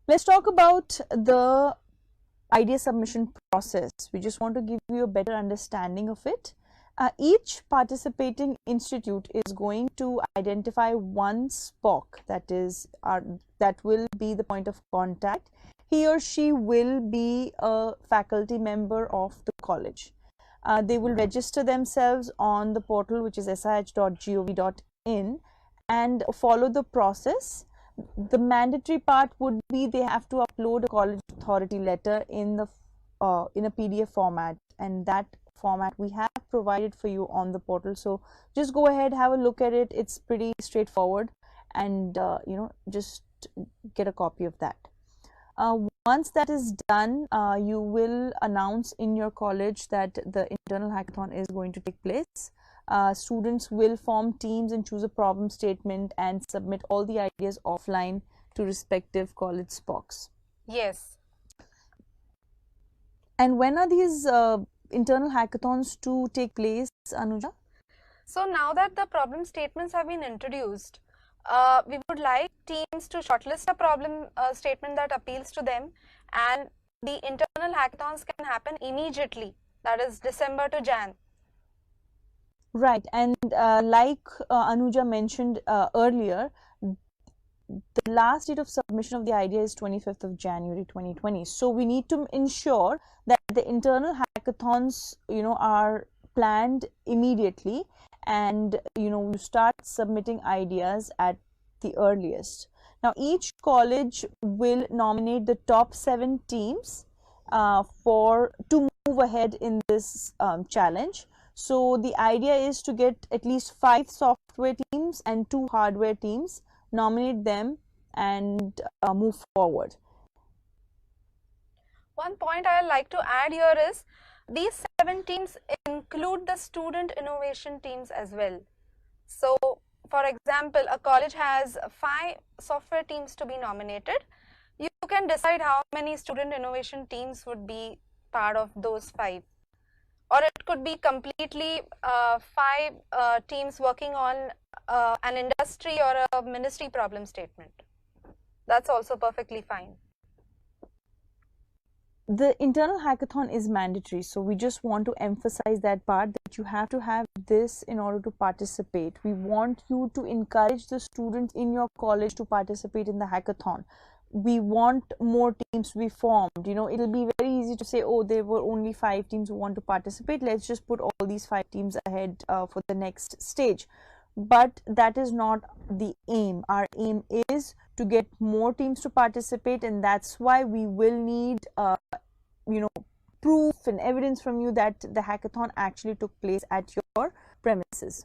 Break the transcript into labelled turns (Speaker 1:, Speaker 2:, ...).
Speaker 1: Let's talk about the idea submission process. We just want to give you a better understanding of it. Each participating institute is going to identify one SPOC, that will be the point of contact. He or she will be a faculty member of the college. They will register themselves on the portal, which is sih.gov.in, and follow the process. The mandatory part would be they have to upload a college authority letter in a PDF format, and that format we have provided for you on the portal. So just go ahead, have a look at it. It's pretty straightforward, and just get a copy of that. Once that is done, you will announce in your college that the internal hackathon is going to take place. Students will form teams and choose a problem statement and submit all the ideas offline to respective college SPOCs.
Speaker 2: Yes.
Speaker 1: And when are these internal hackathons to take place, Anuja?
Speaker 2: So now that the problem statements have been introduced, we would like teams to shortlist a problem statement that appeals to them, and the internal hackathons can happen immediately, that is December to Jan.
Speaker 1: Right, and like Anuja mentioned earlier, the last date of submission of the idea is 25th of January 2020. So we need to ensure that the internal hackathons, are planned immediately, and you start submitting ideas at the earliest. Now each college will nominate the top 7 teams to move ahead in this challenge. So the idea is to get at least 5 software teams and 2 hardware teams, nominate them, and move forward.
Speaker 2: One point I would like to add here is these 7 teams include the student innovation teams as well. So for example, a college has 5 software teams to be nominated. You can decide how many student innovation teams would be part of those 5. Or it could be completely 5 teams working on an industry or a ministry problem statement. That's also perfectly fine.
Speaker 1: The internal hackathon is mandatory, so we just want to emphasize that part, that you have to have this in order to participate. We want you to encourage the students in your college to participate in the hackathon. We want more teams to be formed. It'll be very easy to say, oh, there were only 5 teams who want to participate, let's just put all these 5 teams ahead for the next stage. But that is not the aim. Our aim is to get more teams to participate, and that's why we will need proof and evidence from you that the hackathon actually took place at your premises.